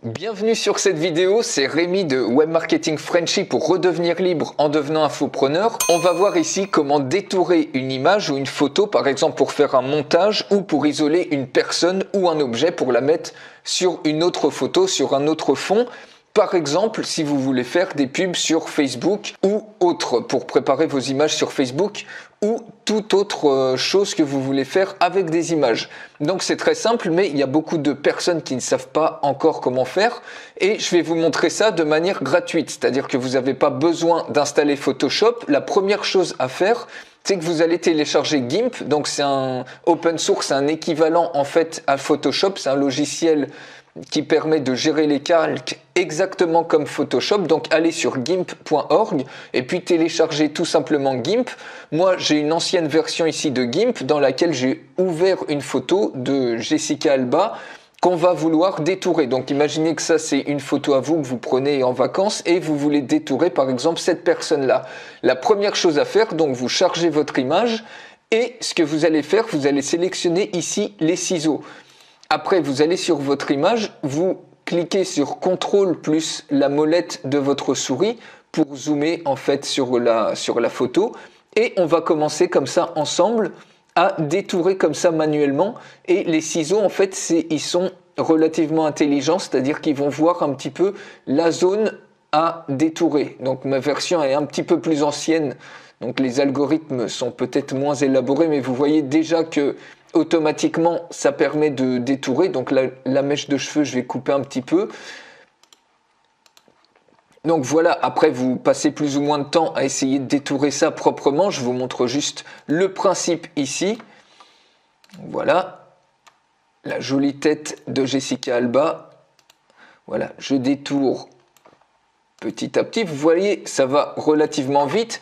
Bienvenue sur cette vidéo, c'est Rémi de Web Marketing Frenchy pour redevenir libre en devenant infopreneur. On va voir ici comment détourer une image ou une photo, par exemple pour faire un montage ou pour isoler une personne ou un objet pour la mettre sur une autre photo, sur un autre fond. Par exemple, si vous voulez faire des pubs sur Facebook ou autre, pour préparer vos images sur Facebook ou toute autre chose que vous voulez faire avec des images. Donc c'est très simple, mais il y a beaucoup de personnes qui ne savent pas encore comment faire et je vais vous montrer ça de manière gratuite, c'est-à-dire que vous n'avez pas besoin d'installer Photoshop. La première chose à faire, c'est que vous allez télécharger GIMP, donc c'est un open source, un équivalent en fait à Photoshop, c'est un logiciel qui permet de gérer les calques exactement comme Photoshop. Donc allez sur gimp.org et puis téléchargez tout simplement GIMP. Moi j'ai une ancienne version ici de GIMP dans laquelle j'ai ouvert une photo de Jessica Alba qu'on va vouloir détourer. Donc imaginez que ça c'est une photo à vous que vous prenez en vacances et vous voulez détourer par exemple cette personne-là. La première chose à faire, donc vous chargez votre image et ce que vous allez faire, vous allez sélectionner ici les ciseaux. Après, vous allez sur votre image, vous cliquez sur CTRL plus la molette de votre souris pour zoomer en fait sur la photo. Et on va commencer comme ça ensemble à détourer comme ça manuellement. Et les ciseaux, en fait, ils sont relativement intelligents, c'est-à-dire qu'ils vont voir un petit peu la zone à détourer. Donc ma version est un petit peu plus ancienne, donc les algorithmes sont peut-être moins élaborés, mais vous voyez déjà que automatiquement ça permet de détourer. Donc la mèche de cheveux, je vais couper un petit peu. Donc voilà, après vous passez plus ou moins de temps à essayer de détourer ça proprement. Je vous montre juste le principe ici. Voilà, la jolie tête de Jessica Alba. Voilà, je détourne petit à petit. Vous voyez, ça va relativement vite.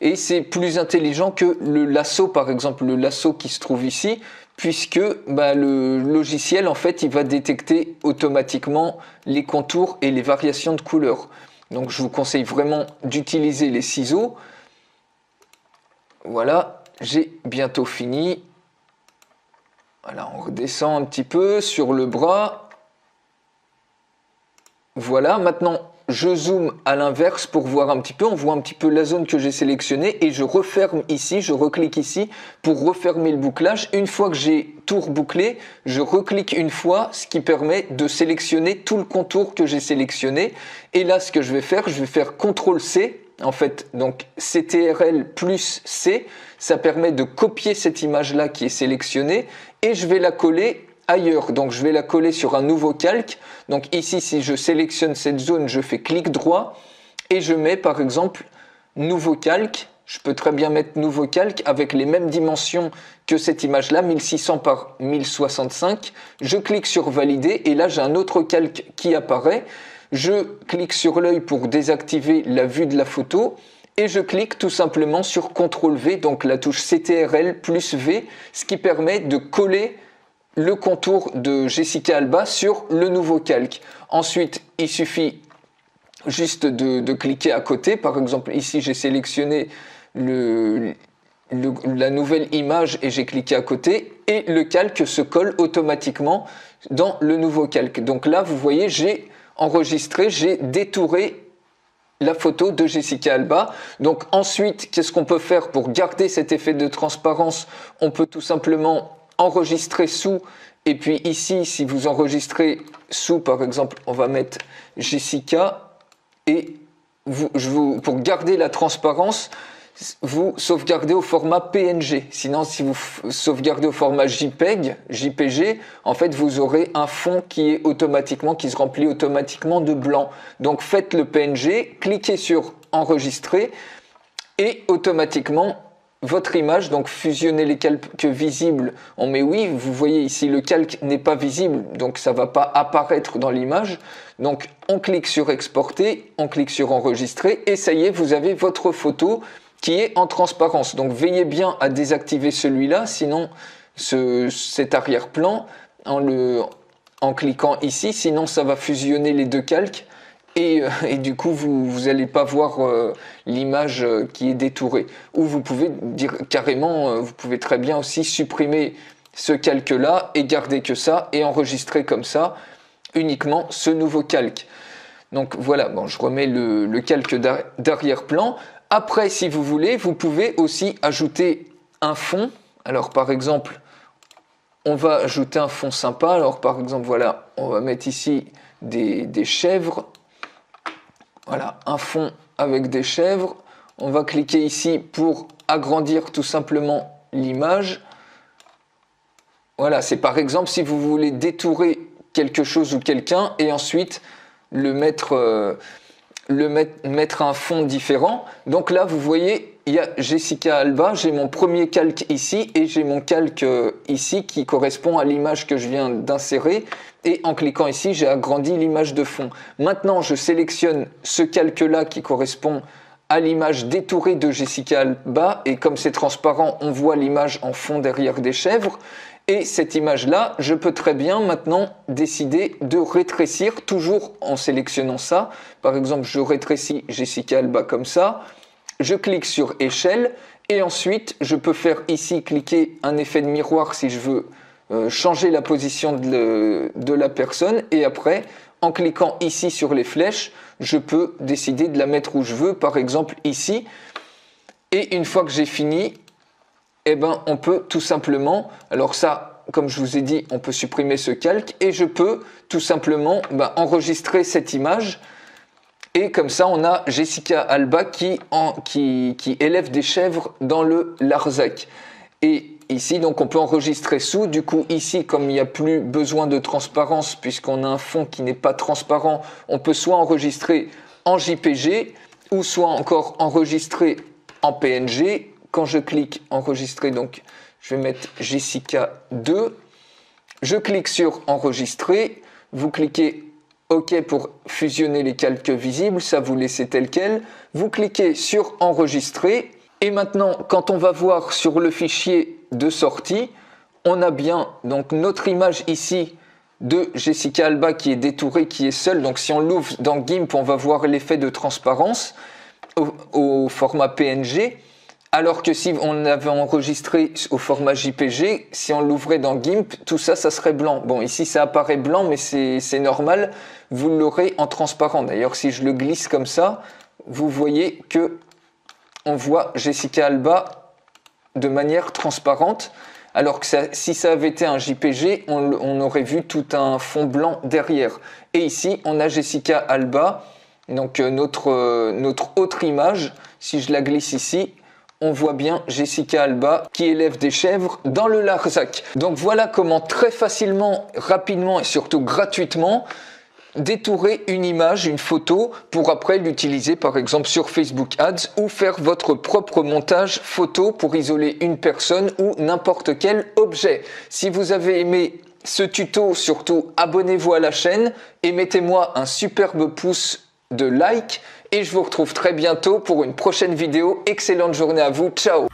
Et c'est plus intelligent que le lasso, par exemple, le lasso qui se trouve ici, puisque le logiciel, en fait, il va détecter automatiquement les contours et les variations de couleurs. Donc, je vous conseille vraiment d'utiliser les ciseaux. Voilà, j'ai bientôt fini. Voilà, on redescend un petit peu sur le bras. Voilà, maintenant je zoome à l'inverse pour voir un petit peu, on voit un petit peu la zone que j'ai sélectionnée et je referme ici, je reclique ici pour refermer le bouclage. Une fois que j'ai tout rebouclé, je reclique une fois, ce qui permet de sélectionner tout le contour que j'ai sélectionné. Et là, ce que je vais faire CTRL-C, en fait, donc CTRL plus C, ça permet de copier cette image-là qui est sélectionnée et je vais la coller ailleurs. Donc je vais la coller sur un nouveau calque. Donc ici, si je sélectionne cette zone, je fais clic droit et je mets par exemple nouveau calque. Je peux très bien mettre nouveau calque avec les mêmes dimensions que cette image-là, 1600 par 1065. Je clique sur valider et là j'ai un autre calque qui apparaît. Je clique sur l'œil pour désactiver la vue de la photo et je clique tout simplement sur CTRL V, donc la touche CTRL plus V, ce qui permet de coller le contour de Jessica Alba sur le nouveau calque. Ensuite, il suffit juste de cliquer à côté. Par exemple, ici, j'ai sélectionné la nouvelle image et j'ai cliqué à côté et le calque se colle automatiquement dans le nouveau calque. Donc là, vous voyez, j'ai enregistré, j'ai détouré la photo de Jessica Alba. Donc ensuite, qu'est-ce qu'on peut faire pour garder cet effet de transparence? On peut tout simplement enregistrer sous, et puis ici si vous enregistrez sous, par exemple on va mettre Jessica et pour garder la transparence vous sauvegardez au format PNG. Sinon si vous sauvegardez au format JPG, en fait vous aurez un fond qui se remplit automatiquement de blanc. Donc faites le PNG, cliquez sur enregistrer et automatiquement votre image, donc fusionnez les calques visibles, on met oui, vous voyez ici le calque n'est pas visible, donc ça ne va pas apparaître dans l'image. Donc on clique sur exporter, on clique sur enregistrer et ça y est, vous avez votre photo qui est en transparence. Donc veillez bien à désactiver celui-là, sinon cet arrière-plan en cliquant ici, sinon ça va fusionner les deux calques. Et du coup, vous n'allez pas voir l'image qui est détourée. Ou vous pouvez dire carrément, vous pouvez très bien aussi supprimer ce calque-là et garder que ça et enregistrer comme ça. uniquement ce nouveau calque. Donc voilà, bon, je remets le calque d'arrière-plan. Après, si vous voulez, vous pouvez aussi ajouter un fond. Alors par exemple, on va ajouter un fond sympa. Alors par exemple, voilà, on va mettre ici des chèvres. Voilà, un fond avec des chèvres. On va cliquer ici pour agrandir tout simplement l'image. Voilà, c'est par exemple si vous voulez détourer quelque chose ou quelqu'un et ensuite mettre un fond différent. Donc là, vous voyez, il y a Jessica Alba, j'ai mon premier calque ici et j'ai mon calque ici qui correspond à l'image que je viens d'insérer. Et en cliquant ici, j'ai agrandi l'image de fond. Maintenant, je sélectionne ce calque-là qui correspond à l'image détourée de Jessica Alba. Et comme c'est transparent, on voit l'image en fond derrière des chèvres. Et cette image-là, je peux très bien maintenant décider de rétrécir, toujours en sélectionnant ça. Par exemple, je rétrécis Jessica Alba comme ça. Je clique sur échelle et ensuite, je peux faire ici cliquer un effet de miroir si je veux changer la position de la personne. Et après, en cliquant ici sur les flèches, je peux décider de la mettre où je veux, par exemple ici. Et une fois que j'ai fini, eh ben, on peut tout simplement, alors ça, comme je vous ai dit, on peut supprimer ce calque et je peux tout simplement enregistrer cette image. Et comme ça, on a Jessica Alba qui élève des chèvres dans le Larzac. Et ici, donc, on peut enregistrer sous. Du coup, ici, comme il n'y a plus besoin de transparence, puisqu'on a un fond qui n'est pas transparent, on peut soit enregistrer en JPG ou soit encore enregistrer en PNG. Quand je clique enregistrer, donc je vais mettre Jessica 2. Je clique sur enregistrer. Vous cliquez OK pour fusionner les calques visibles. Ça, vous laissez tel quel. Vous cliquez sur enregistrer. Et maintenant, quand on va voir sur le fichier de sortie, on a bien donc notre image ici de Jessica Alba qui est détourée, qui est seule. Donc si on l'ouvre dans GIMP, on va voir l'effet de transparence au format PNG. Alors que si on avait enregistré au format JPG, si on l'ouvrait dans GIMP, tout ça, ça serait blanc. Bon, ici, ça apparaît blanc, mais c'est normal. Vous l'aurez en transparent. D'ailleurs, si je le glisse comme ça, vous voyez que on voit Jessica Alba de manière transparente. Alors que si ça avait été un JPG, on aurait vu tout un fond blanc derrière. Et ici, on a Jessica Alba, donc notre autre image. Si je la glisse ici, on voit bien Jessica Alba qui élève des chèvres dans le Larzac. Donc voilà comment très facilement, rapidement et surtout gratuitement détourer une image, une photo pour après l'utiliser par exemple sur Facebook Ads ou faire votre propre montage photo pour isoler une personne ou n'importe quel objet. Si vous avez aimé ce tuto, surtout abonnez-vous à la chaîne et mettez-moi un superbe pouce de like et je vous retrouve très bientôt pour une prochaine vidéo. Excellente journée à vous, ciao!